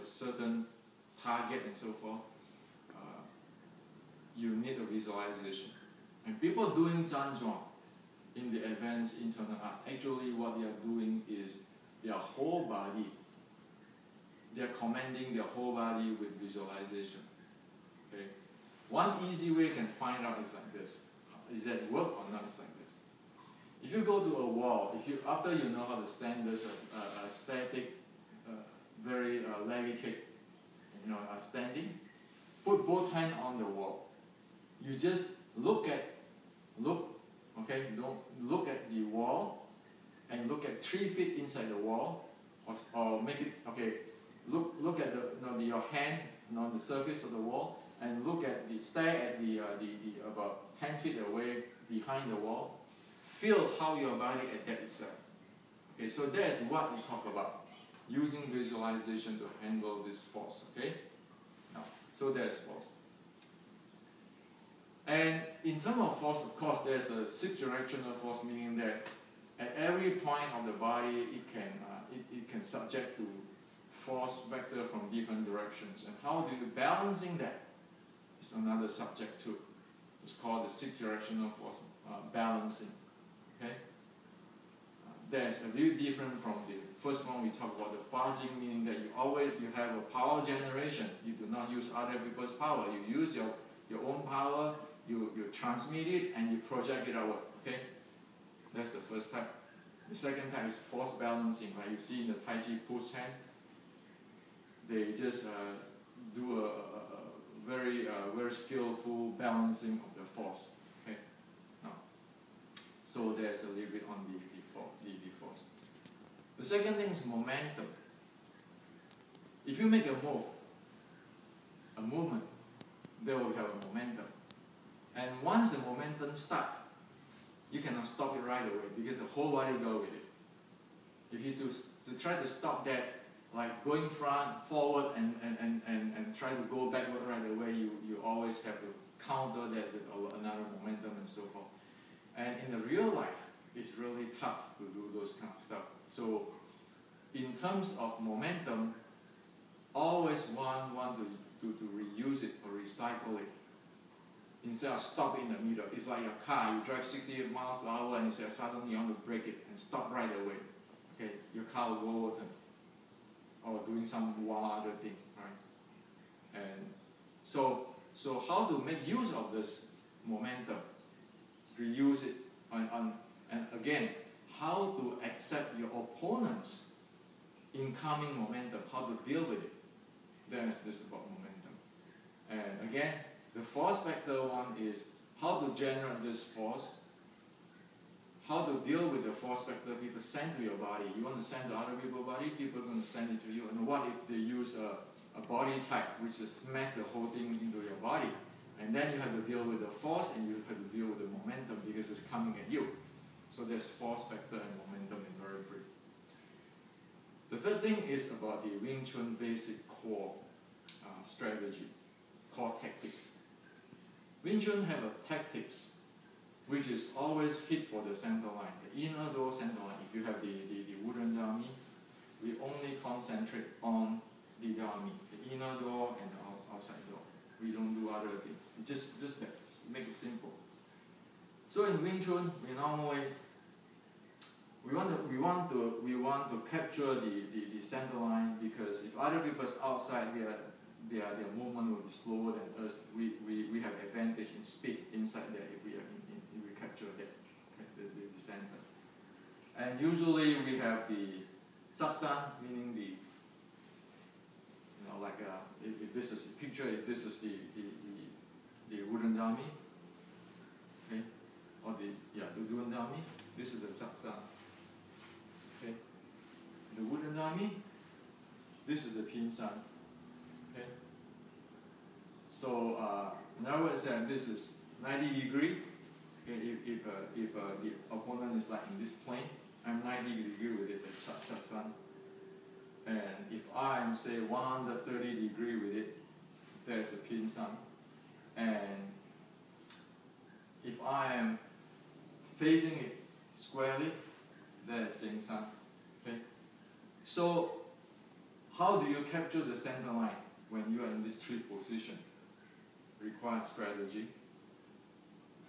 certain target and so forth, you need a visualization. And people doing Zhanzhuang in the advanced internal art, actually what they are doing is their whole body, they are commanding their whole body with visualization. Okay? One easy way you can find out is like this. Is that work or not? It's like this. If you go to a wall, after you know how to stand this static, very levitate, standing, put both hands on the wall. You just look, okay? Don't look at the wall and look at 3 feet inside the wall, or make it, okay? Look at your hand on the surface of the wall, and stare at the about 10 feet away behind the wall. Feel how your body adapts itself. Okay, so that is what we talk about, using visualization to handle this force. Okay, now so there's force. And in terms of force, of course, there's a 6-directional force, meaning that at every point of the body, it can subject to force vector from different directions. And how do you balancing that is another subject too. It's called the 6-directional force balancing. Okay, that's a little different from the first one we talked about, the fudging, meaning that you have a power generation. You do not use other people's power. You use your own power. You transmit it and you project it outward. Okay, that's the first type. The second type is force balancing, like you see in the Tai Chi push hand. They just do a very skillful balancing of the force. Okay, now, so there's a little bit on the force. The second thing is momentum. If you make a movement, there will have a momentum. And once the momentum starts, you cannot stop it right away because the whole body will go with it. If you to try to stop that, like going forward and try to go backward right away, you always have to counter that with another momentum and so forth. And in the real life, it's really tough to do those kind of stuff. So in terms of momentum, always want to reuse it or recycle it. Instead of stop in the middle. It's like your car, you drive 60 miles per hour and you say suddenly you want to brake it and stop right away. Okay, your car will go over or doing some wild other thing, right? And so how to make use of this momentum, reuse it, and again, how to accept your opponent's incoming momentum, how to deal with it. That's this about momentum. And again, the force factor one is how to generate this force, how to deal with the force factor people send to your body. You want to send to other people's body, people are going to send it to you. And what if they use a body type which is smash the whole thing into your body? And then you have to deal with the force and you have to deal with the momentum because it's coming at you. So there's force factor and momentum in very brief. The third thing is about the Wing Chun basic core strategy, core tactics. Wing Chun have a tactics which is always hit for the center line, the inner door center line. If you have the wooden dummy, we only concentrate on the dummy, the inner door and the outside door. We don't do other things. Just that, make it simple. So in Wing Chun, we normally we want to capture the center line, because if other people's outside, their movement will be slower than us. We have advantage in speed inside there if we capture that, okay, the center. And usually we have the zaksan, meaning if this is a picture, if this is the wooden dummy, okay, or the wooden dummy, this is the zaksan. Okay, the wooden dummy, this is the pinsan. Okay, so in other words, this is 90 degree. Okay, if the opponent is like in this plane, I'm 90 degree with it, the zaksan. And if I'm say 130 degree with it, there's a pinsan. And if I am facing it squarely, there's jingsan. Okay. So how do you capture the center line when you are in this tree position? Requires strategy.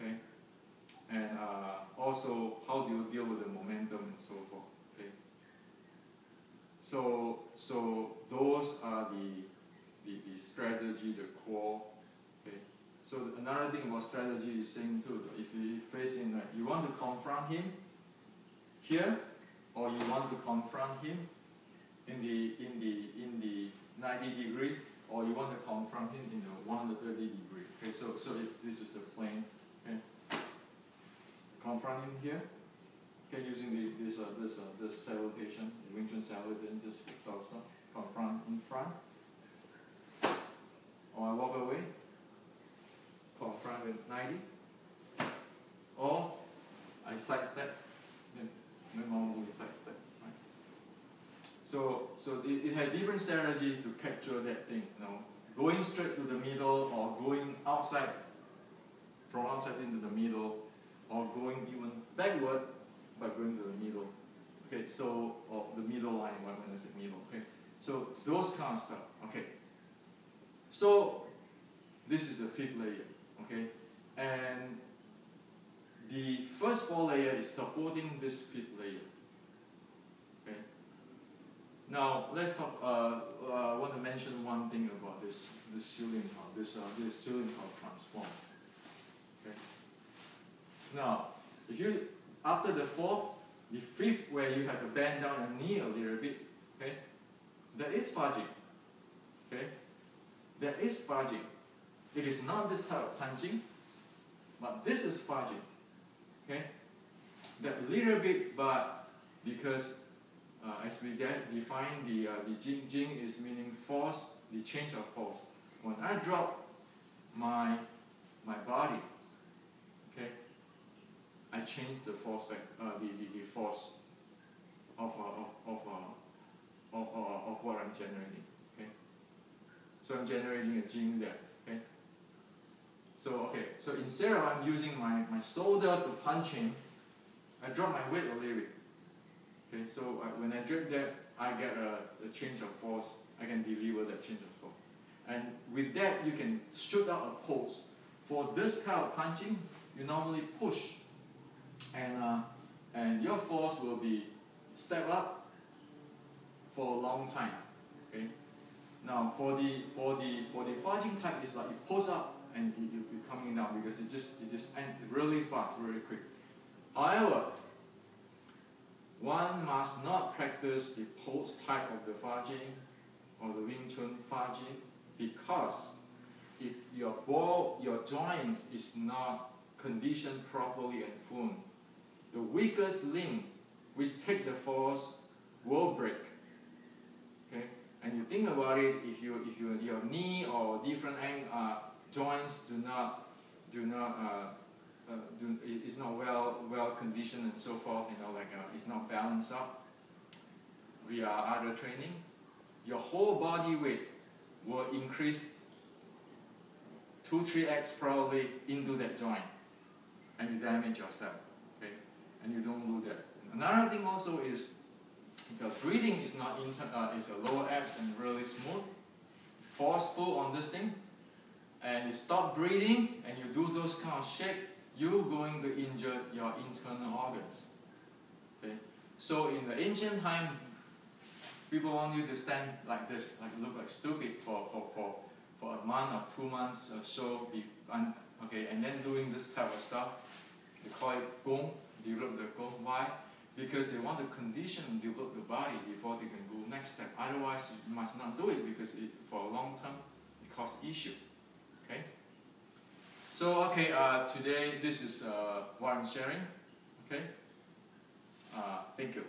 Okay, and also how do you deal with the momentum and so forth. Okay, so those are the strategy, the core. Okay, so another thing about strategy is saying too, if you face him, like you want to confront him here, or you want to confront him in the 90 degree, or you want to confront him in the 130 degree. Okay, so if this is the plane, okay, confront him here. Okay, using this salutation, the Wing Chun salutation, just salsa, confront in front, or I walk away, confront with 90, or I sidestep, then normally sidestep. Right? So it had different strategy to capture that thing. You know, going straight to the middle, or going outside, from outside into the middle, or going even backward by going to the middle. Okay, so or the middle line when I say middle. Okay, so those kind of stuff. Okay, so this is the 5th layer. Okay, and the first 4 layer is supporting this 5th layer. Okay. Now let's talk. I want to mention one thing about this ceiling power. This ceiling power transform. Okay. Now, if you after the 4th, the 5th, where you have to bend down your knee a little bit, okay, there is fudging. Okay, there is fudging. It is not this type of punching, but this is fudging. Okay, that little bit, but because as we define the jing is meaning force, the change of force. When I drop my body, okay, I change the force back, the force of what I'm generating. Okay, so I'm generating a jing there. Okay, so instead of I'm using my shoulder to punch him, I drop my weight a little bit. Okay, so when I drop that, I get a change of force. I can deliver that change of force, and with that you can shoot out a pulse. For this kind of punching, you normally push, and your force will be step up for a long time. Okay. Now for the fudging type, it's like you pulse up and you're coming down because it just ends really fast, really quick. However, one must not practice the pulse type of the fudging or the Wing Chun fudging, because if your joint is not conditioned properly and firm, the weakest link which take the force will break. Okay, and you think about it, if your knee or different joints is not well conditioned and so forth, it's not balanced up via other training, your whole body weight will increase 2-3x probably into that joint, and you damage yourself. Okay, and you don't do that. Another thing also is, if your breathing is not is a lower abs and really smooth, forceful on this thing, and you stop breathing and you do those kind of shake, you're going to injure your internal organs. Okay? So in the ancient time, people want you to stand like this, like look like stupid for a month or 2 months or so, okay, and then doing this type of stuff. They call it gong, develop the gong. Why? Because they want to condition and develop the body before they can go next step. Otherwise, you must not do it, because for a long term, it causes issue. Okay. So today this is what I'm sharing. Okay. Thank you.